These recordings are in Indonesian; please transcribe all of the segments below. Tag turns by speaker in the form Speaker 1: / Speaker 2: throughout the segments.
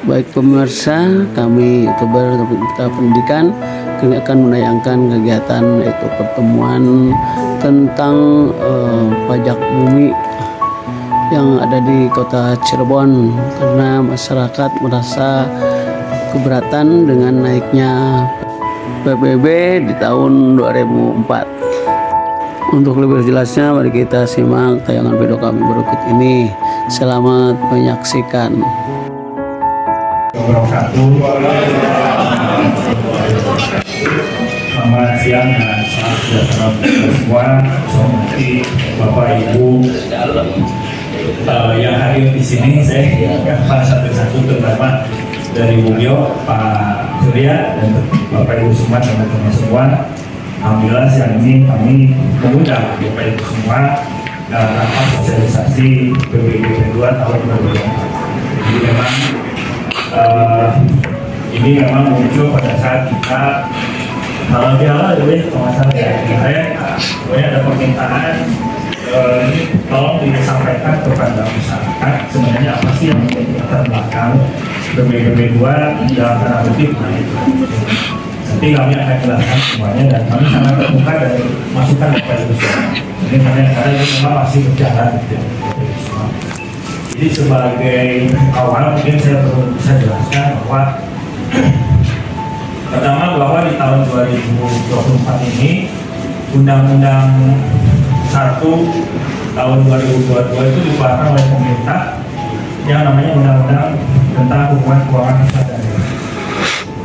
Speaker 1: Baik pemirsa, kami YouTuber Kita Pendidikan kami akan menayangkan kegiatan yaitu pertemuan tentang pajak bumi yang ada di kota Cirebon, karena masyarakat merasa keberatan dengan naiknya PBB di tahun 2004. Untuk lebih jelasnya mari kita simak tayangan video kami berikut ini. Selamat menyaksikan.
Speaker 2: Selamat siang dan salam sejahtera semua. Seperti Bapak Ibu yang hadir di sini, saya akan satu-satu, terutama dari Bugio, Pak Surya, dan Bapak Ibu semua, teman-teman semua. Alhamdulillah siang ini kami mengundang Bapak Ibu semua dalam rapat sosialisasi PBB 2 tahun 2024. Jadi memang ini memang muncul pada saat kita kalau di awal ya, masalah kemarin ada permintaan ini tolong disampaikan kepada masyarakat sebenarnya apa sih yang menjadi latar belakang PBB 2 dalam tanda kutip. Nanti kami akan jelaskan semuanya dan kami sangat terbuka dari masukan Bapak Ibu semua. Ini karena ini memang masih berjalan gitu. Jadi sebagai awal mungkin saya perlu bisa jelaskan bahwa pertama bahwa di tahun 2024 ini Undang-Undang 1 tahun 2022 itu dikeluarkan oleh pemerintah yang namanya Undang-Undang tentang Hubungan Keuangan Pusat dan Daerah,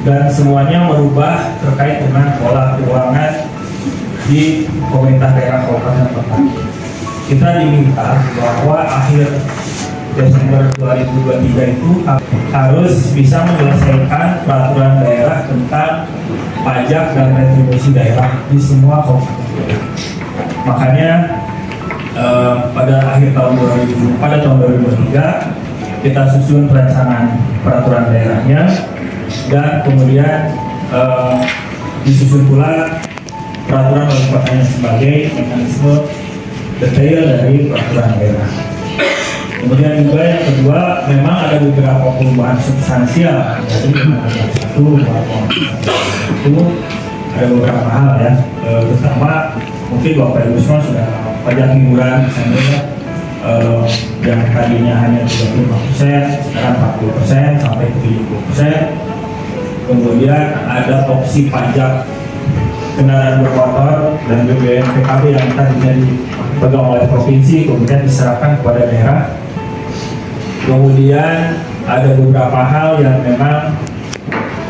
Speaker 2: dan semuanya merubah terkait dengan pola keuangan di pemerintah daerah kabupaten kota. Kita diminta bahwa akhir Desember 2023 itu harus bisa menyelesaikan peraturan daerah tentang pajak dan retribusi daerah di semua kabupaten. Makanya pada tahun 2023 kita susun perencanaan peraturan daerahnya, dan kemudian disusun pula peraturan wali kotanya sebagai mekanisme detail dari peraturan daerah. Kemudian juga yang kedua, memang ada beberapa perubahan substansial dari Undang-Undang 1 itu ada beberapa hal ya, terutama mungkin Bapak Ibu semua sudah pajak hiburan misalnya yang tadinya hanya 35%, sekarang 40% sampai ke 70%. Kemudian ada opsi pajak kendaraan bermotor dan BBM PKB yang tadinya dipegang oleh provinsi kemudian diserahkan kepada daerah. Kemudian ada beberapa hal yang memang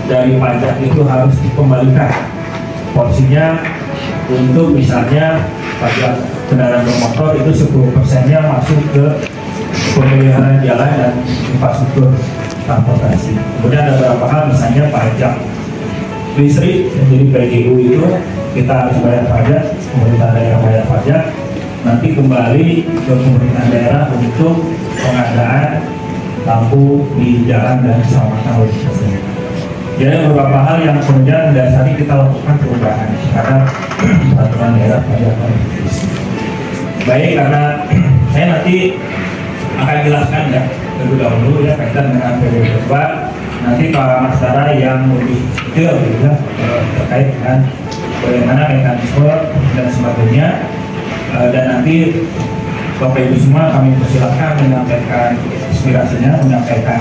Speaker 2: dari pajak itu harus dikembalikan porsinya, untuk misalnya pajak kendaraan bermotor itu 10%-nya masuk ke pemeliharaan jalan dan infrastruktur transportasi. Kemudian ada beberapa hal misalnya pajak listrik, jadi PGU itu kita harus bayar pajak, pemerintah daerah bayar pajak, nanti kembali ke pemerintah daerah untuk pengadaan lampu di jalan dan keselamatan lalu lintas. Jadi beberapa hal yang kemudian mendasari kita lakukan perubahan karena peraturan daerah pajak. Baik, karena saya nanti akan jelaskan ya lebih dahulu ya kaitan dengan PBB 2. Nanti Pak Mas Dara yang lebih detail gitu ya terkait dengan bagaimana mekanisme dan sebagainya, dan nanti Bapak Ibu semua kami persilakan menyampaikan aspirasinya, menyampaikan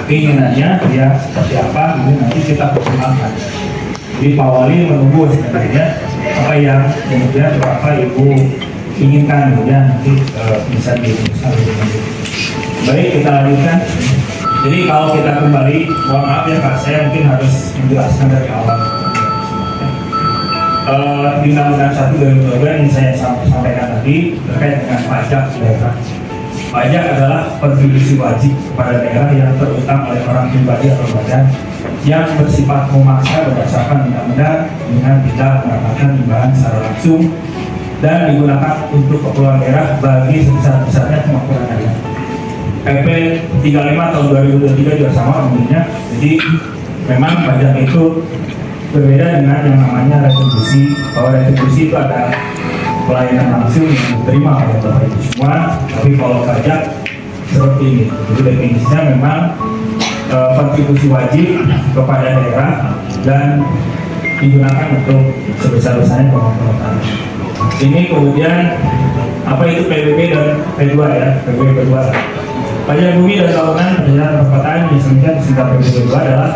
Speaker 2: keinginannya ya seperti apa, ini nanti kita pertimbangkan. Jadi Pak Wali menunggu sebenarnya apa yang kemudian Bapak Ibu inginkan, kemudian nanti bisa dirumuskan lebih lanjut. Baik, kita lanjutkan. Jadi kalau kita kembali, mohon maaf ya Pak, saya mungkin harus menjelaskan dari awal. Di Undang-Undang 1 2022 yang saya sampaikan tadi terkait dengan pajak daerah. Pajak adalah kontribusi wajib kepada daerah yang terutang oleh orang pribadi atau badan yang bersifat memaksa berdasarkan undang-undang dengan tidak mendapatkan imbalan secara langsung dan digunakan untuk keperluan daerah bagi sebesar-besarnya kemampuan daerah. PP 35 tahun 2023 juga sama umumnya. Jadi memang pajak itu berbeda dengan yang namanya retribusi. Kalau retribusi itu ada pelayanan langsung yang diterima oleh Bapak Ibu semua, tapi kalau pajak seperti ini. Jadi definisinya memang kontribusi wajib kepada daerah dan digunakan untuk sebesar-besarnya pemotongan tanah. Ini kemudian apa itu PBB dan P2 ya, PBB P2. Pajak bumi dan bangunan perencanaan perkotaan yang disingkat PBB P2 adalah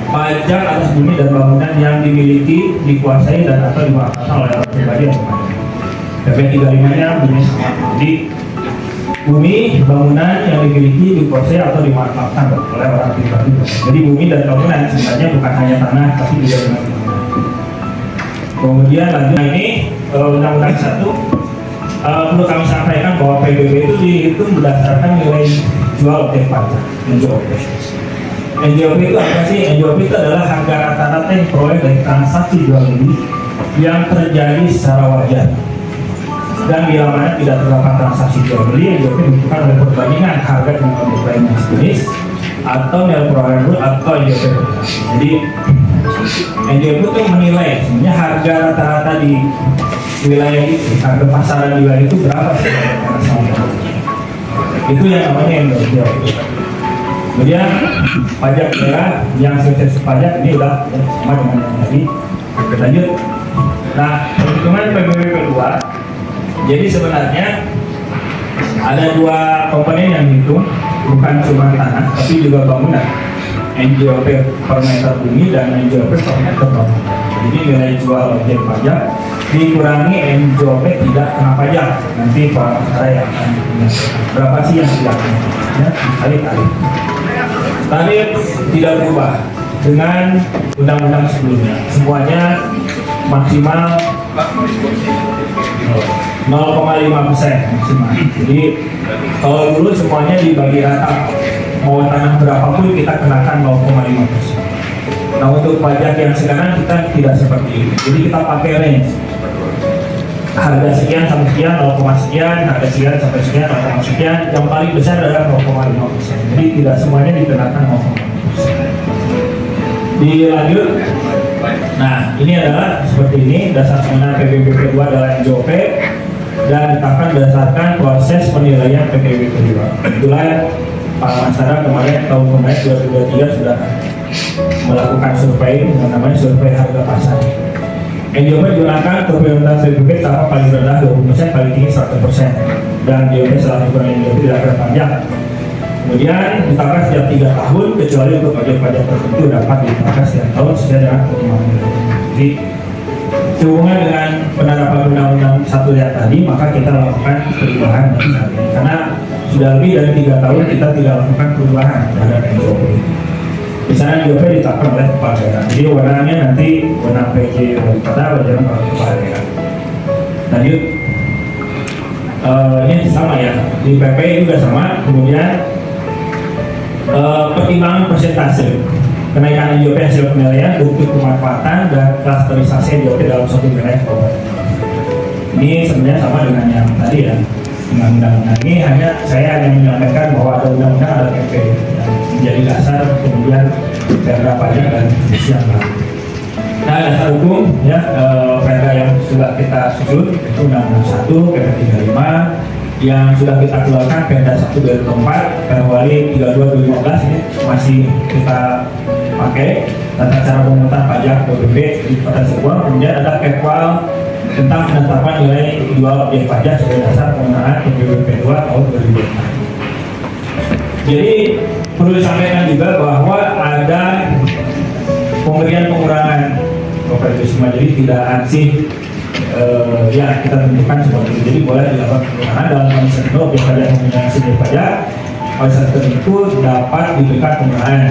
Speaker 2: pajak atas bumi dan bangunan yang dimiliki, dikuasai dan atau dimanfaatkan oleh orang pribadi atau masyarakat. PP 35-nya bunyi sama. Jadi bumi, bangunan yang dimiliki, dikuasai atau dimanfaatkan oleh orang pribadi. Jadi bumi dan bangunan sebenarnya bukan hanya tanah tapi juga dengan bangunan. Kemudian lanjut ini undang-undang 1 perlu kami sampaikan bahwa PBB itu dihitung berdasarkan nilai jual objek pajak NJOP. NJOP itu apa sih? NJOP itu adalah harga rata-rata yang diperoleh dari transaksi jual beli yang terjadi secara wajar. Dan bila mana tidak terdapat transaksi jual beli, NJOP dibutuhkan oleh perbandingan harga dengan objek lain yang sejenis atau nilai perolehan brut atau NJOP. Jadi NJOP itu menilai sebenarnya harga rata-rata di wilayah itu, harga pasaran di wilayah itu berapa sih? Itu yang namanya NJOP. Kemudian pajak daerah yang subsidi pajak ini udah sama dengan yang tadi. Lanjut. Nah, perhitungan PBB P2. Jadi sebenarnya ada dua komponen yang dihitung, bukan cuma tanah, tapi juga bangunan. NJOP per meter bumi dan NJOP per meter bangunan. Jadi nilai jual objek pajak dikurangi NJOP tidak kena pajak. Nanti Pak saya yang akan berapa sih yang tidak kena? Ya, kali-kali. Tarif tidak berubah dengan undang-undang sebelumnya. Semuanya maksimal 0,5% maksimal. Jadi kalau dulu semuanya dibagi rata, mau tanah berapapun kita kenakan 0,5%. Nah untuk pajak yang sekarang kita tidak seperti itu. Jadi kita pakai range. Harga sekian sampai sekian, 0, sekian, harga sekian sampai sekian, 0, sekian. Yang paling besar adalah 0,5%. Jadi tidak semuanya dikenakan 0,5%. Dilanjut. Nah, ini adalah seperti ini, dasar pengenaan PBB P2 adalah NJOP dan ditetapkan berdasarkan proses penilaian PBB P2. Kebetulan Pak Masyara kemarin tahun kemarin 2023 sudah melakukan survei dengan namanya survei harga pasar. NJOP digunakan untuk pengenaan PBB tahap paling rendah 20%, paling tinggi 100%, dan NJOP setelah dikurangi NJOP tidak akan panjang. Kemudian ditetapkan setiap 3 tahun kecuali untuk pajak-pajak tertentu dapat ditetapkan setiap tahun sesuai dengan perkembangan. Jadi sehubungan dengan penerapan undang-undang 1 yang tadi, maka kita lakukan perubahan dari saat ini karena sudah lebih dari 3 tahun kita tidak lakukan perubahan terhadap NJOP. Misalnya NJOP ditetapkan oleh kepala daerah, jadi warnanya nanti warna PJ wali kota, warna kepala daerah. Lanjut. Ini sama ya, di PP juga sama. Kemudian pertimbangan persentase kenaikan NJOP hasil penilaian, bukti pemanfaatan dan klasterisasi NJOP dalam suatu wilayah kabupaten. Ini sebenarnya sama dengan yang tadi ya, undang-undang ini saya hanya menyampaikan bahwa ada undang-undang, ada PP yang menjadi dasar, kemudian perda pajak dan yang lain. Nah, dasar hukum ya, perda yang sudah kita susun itu undang-undang 1 PP 35 yang sudah kita keluarkan Perda 1 2004, Perwali 32 2015 ini masih kita pakai tata cara pemungutan pajak PBB di Kota Cirebon. Kemudian ada Kepwal tentang penetapan nilai jual objek pajak sebagai dasar pengenaan PBB P2 tahun 2005. Jadi perlu disampaikan juga bahwa ada pemberian pengurangan kooperatif, jadi tidak ansih. Ya kita tentukan seperti itu. Jadi boleh dilakukan pengurangan dalam kondisi tertentu objek pajak yang mempunyai subjek pajak pada saat tertentu dapat diberikan pengurangan.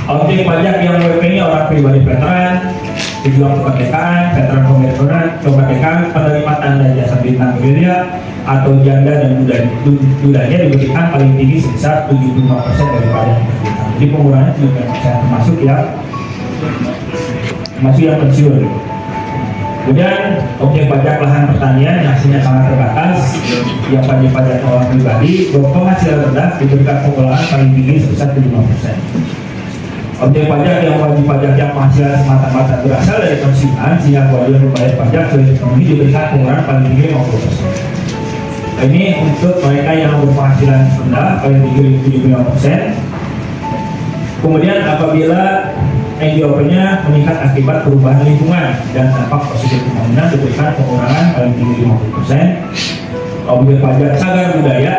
Speaker 2: Objek pajak yang WP-nya orang pribadi veteran, pejuang kemerdekaan, veteran kemerdekaan, penerima tanda jasa bintang gerilya atau janda dan dudanya diberikan paling tinggi sebesar 75% dari pajak yang diberikan. Jadi pengurangannya juga bisa termasuk yang pensiun. Kemudian objek pajak lahan pertanian yang hasilnya sangat terbatas, yang pajak orang pribadi berpenghasilan rendah diberikan pengelolaan paling tinggi sebesar 5%. Objek pajak yang wajib pajak yang penghasilan semata-mata berasal dari pensiunan sehingga kewajiban membayar pajak sudah dipenuhi diberikan pengelolaan paling tinggi 50%. Ini untuk mereka yang berpenghasilan rendah paling tinggi 75%. Kemudian apabila NJOP-nya meningkat akibat perubahan lingkungan dan dampak positif pembangunan diberikan pengurangan paling tinggi 50%. Objek pajak cagar budaya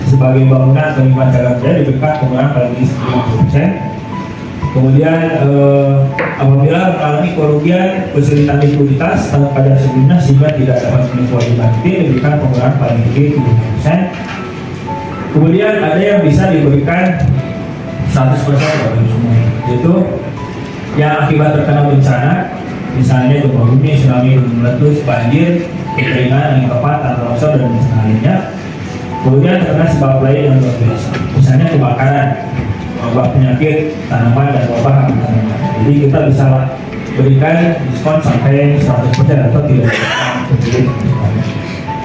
Speaker 2: sebagai bangunan atau lingkungan cagar budaya diberikan pengurangan paling tinggi 50%. Kemudian apabila mengalami kerugian kesulitan likuiditas tahun pajak sebelumnya sehingga tidak dapat memenuhi kewajiban diberikan pengurangan paling tinggi 70%. Kemudian ada yang bisa diberikan 100% bagi semua, yaitu yang akibat terkena bencana, misalnya gempa bumi, tsunami, gunung meletus, banjir, kekeringan, angin lebat, tanah longsor dan bencana lainnya. Kemudian terkena sebab lain yang luar biasa, misalnya kebakaran, wabah penyakit tanaman dan wabah tanaman. Jadi kita bisa berikan diskon sampai 100% atau tidak.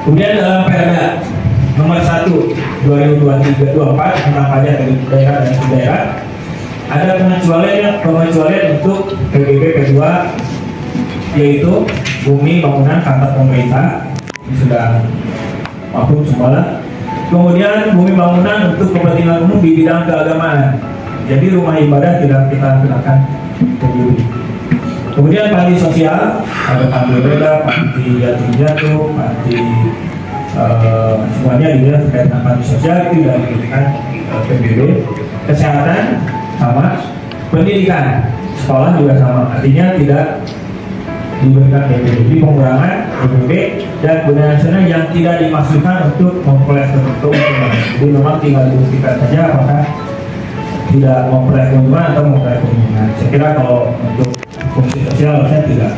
Speaker 2: Kemudian dalam Perda nomor 1 2023-24 tentang pajak dari daerah dan subdaerah ada pengecualian untuk PBB kedua, yaitu bumi bangunan kantor pemerintah. Ini sudah maklum semua. Kemudian bumi bangunan untuk kepentingan umum di bidang keagamaan. Jadi rumah ibadah tidak kita kenakan PBB. Kemudian panti sosial, ada panti beda, panti yatim piatu, panti semuanya juga terkait dengan panti sosial itu tidak diberikan PBB. Kesehatan sama, pendidikan sekolah juga sama, artinya tidak diberikan PBB. Jadi pengurangan PBB dan budaya nasional yang tidak dimaksudkan untuk memperoleh keuntungan. Jadi memang tinggal dibuktikan saja apakah tidak memperoleh keuntungan atau memperoleh keuntungan. Saya kira kalau untuk fungsi sosial harusnya tidak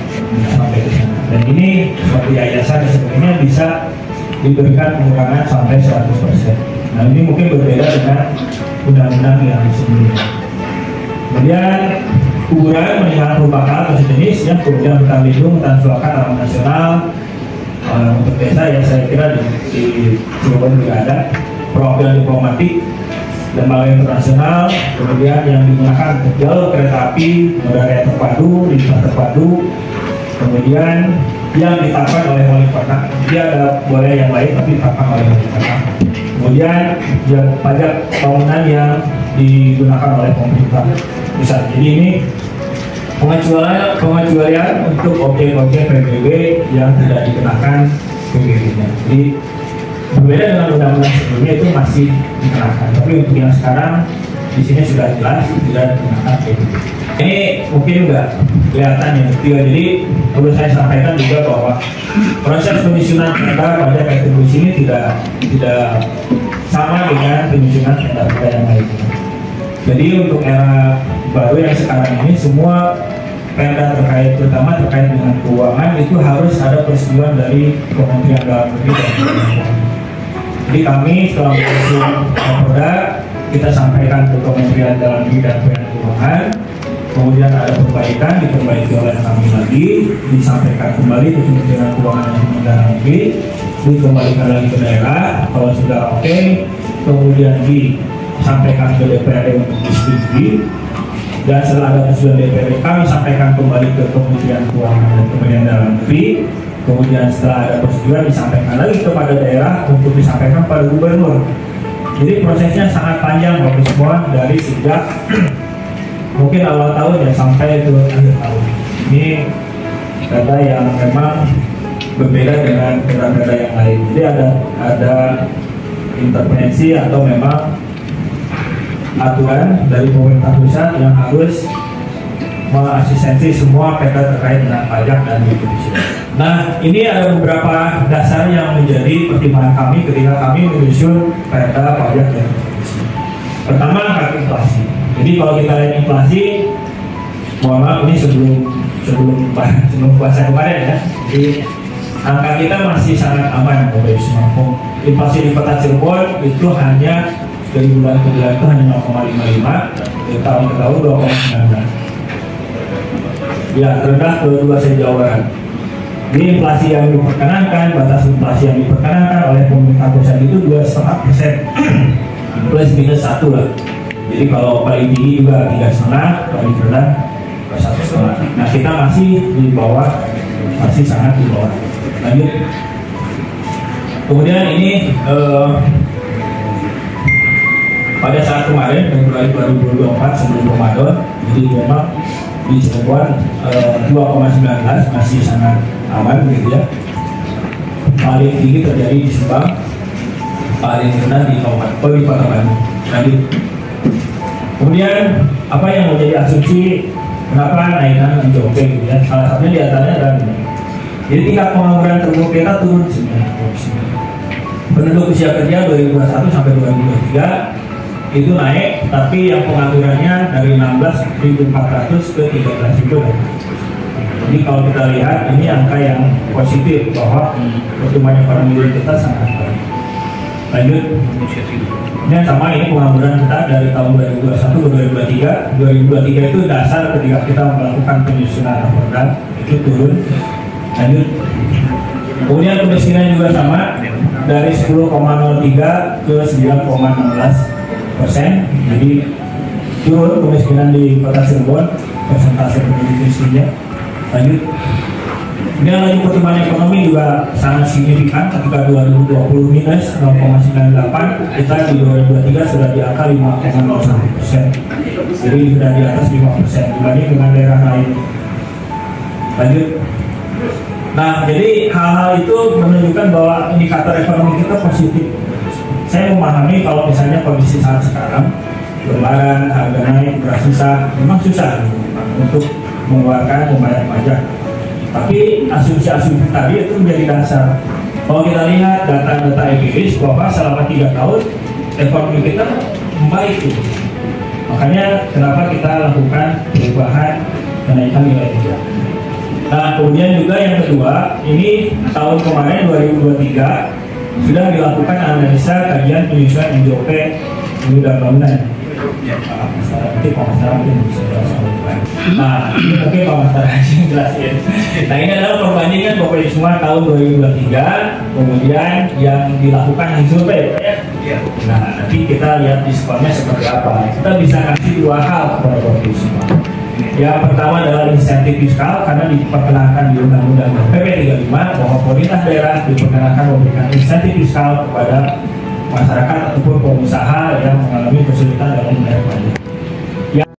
Speaker 2: sampai ke sana. Dan ini seperti yayasan sebetulnya bisa diberikan pengurangan sampai 100%. Nah ini mungkin berbeda dengan undang-undang yang sebelumnya. Kemudian kuburan, meninggalan berbakal atau sejenis, ya, kemudian hutan lindung, hutan suaka, taman nasional. Untuk desa ya saya kira di Cirebon juga ada perwakilan diplomatik, lembaga internasional, kemudian yang digunakan untuk jalur kereta api, moda raya terpadu, lintas terpadu, kemudian yang ditetapkan oleh wali kota. Dia ada boleh yang lain tapi ditetapkan oleh wali kota. Kemudian pajak bangunan yang digunakan oleh pemerintah pusat. Jadi ini pengecualian untuk objek-objek PBB yang tidak dikenakan PBB-nya. Jadi berbeda dengan undang-undang sebelumnya itu masih dikenakan, tapi untuk yang sekarang di sini sudah jelas tidak dikenakan PBB. Ini mungkin nggak kelihatan yang ketiga, jadi perlu saya sampaikan juga bahwa proses penyusunan perda pada kategori ini tidak sama dengan penyusunan perda yang lainnya. Jadi untuk era baru yang sekarang ini semua perda terutama terkait dengan keuangan itu harus ada persetujuan dari Kementerian Dalam Negeri dan Keuangan. Jadi kami setelah menyusun perda kita sampaikan ke Kementerian Dalam Negeri dan Keuangan, kemudian ada perbaikan diperbaiki oleh kami lagi, disampaikan kembali ke Kementerian Keuangan dan Dalam Negeri, dikembalikan lagi ke daerah. Kalau sudah oke, kemudian disampaikan ke DPRD untuk disetujui, dan setelah ada persetujuan DPRD kami sampaikan kembali ke Kementerian Keuangan dan Kementerian Dalam Negeri. Kemudian setelah ada persetujuan disampaikan lagi kepada daerah untuk disampaikan pada gubernur. Jadi prosesnya sangat panjang Bapak semua, dari sejak mungkin awal tahun ya sampai ke akhir tahun. Ini data yang memang berbeda dengan perda-perda yang lain. Jadi ada intervensi atau memang aturan dari pemerintah pusat yang harus mengasistensi semua perda terkait dengan pajak dan distribusi. Nah, ini ada beberapa dasar yang menjadi pertimbangan kami ketika kami menyusun perda pajak dan distribusi. Pertama, angka inflasi. Jadi kalau kita lihat inflasi, mohon maaf ini sebelum puasa kemarin ya. Jadi angka kita masih sangat aman Bapak Ibu. Inflasi di Kota Cirebon itu hanya dari bulan ke bulan itu hanya 0,55, dari tahun ke tahun 2,19. Ya, terendah kedua se-Jawa Barat. Jadi inflasi yang diperkenankan, batas inflasi yang diperkenankan oleh pemerintah pusat itu 2,5%, plus minus 1 lah. Jadi kalau paling tinggi juga 3,5, paling rendah 1,5. Nah kita masih di bawah, masih sangat di bawah. Lanjut. Kemudian ini pada saat kemarin Februari 2024 sebelum Ramadan, jadi memang di Cirebon 2,19 masih sangat aman gitu ya. Paling tinggi terjadi di Subang, paling rendah di Kota Bandung. Lanjut. Kemudian apa yang menjadi asumsi kenapa naikkan NJOP gitu ya? Salah satunya diantaranya adalah ini. Jadi tingkat pengangguran terumum kita turun sebenarnya. Penduduk usia kerja 2021 sampai 2023 itu naik, tapi yang penganggurannya dari 16.400 ke 13.000. Jadi kalau kita lihat ini angka yang positif bahwa pertumbuhan ekonomi kita sangat baik. Lanjut. Ini sama, ini pengangguran kita dari tahun 2021 ke 2023. 2023 itu dasar ketika kita melakukan penyusunan raporda itu turun. Lanjut. Kemudian kemiskinan juga sama, dari 10,03 ke 9,16%. Jadi turun kemiskinan di Kota Cirebon, persentase penduduk miskinnya. Lanjut. Kemudian laju pertumbuhan ekonomi juga sangat signifikan ketika 2020 minus 0,98, kita di 2023 sudah di angka 5,01%. Jadi sudah di atas 5% dibanding dengan daerah lain. Lanjut. Nah, jadi hal-hal itu menunjukkan bahwa indikator ekonomi kita positif. Saya memahami kalau misalnya kondisi saat sekarang, lebaran, harga naik, beras susah, memang susah untuk mengeluarkan membayar pajak. Tapi asumsi-asumsi tadi itu menjadi dasar. Kalau kita lihat data-data empiris bahwa selama 3 tahun ekonomi kita membaik gitu. Makanya kenapa kita lakukan perubahan kenaikan nilai tukar. Nah, kemudian juga yang kedua, ini tahun kemarin 2023 sudah dilakukan analisa kajian penyusunan NJOP Dulu dan Bangunan. Nanti Pak Masyarakat mungkin bisa jelaskan. Nah, ini mungkin Pak Masyarakat yang jelasin. Nah, ini adalah perbandingan pokoknya semua tahun 2023, kemudian yang dilakukan hasil survei, ya. Nah, nanti kita lihat diskonnya seperti apa. Kita bisa kasih 2 hal kepada Bapak semua. Yang pertama adalah insentif fiskal, karena diperkenalkan di Undang-Undang PP 35 bahwa pemerintah daerah diperkenalkan memberikan insentif fiskal kepada masyarakat ataupun pengusaha yang mengalami kesulitan dalam membayar pajak.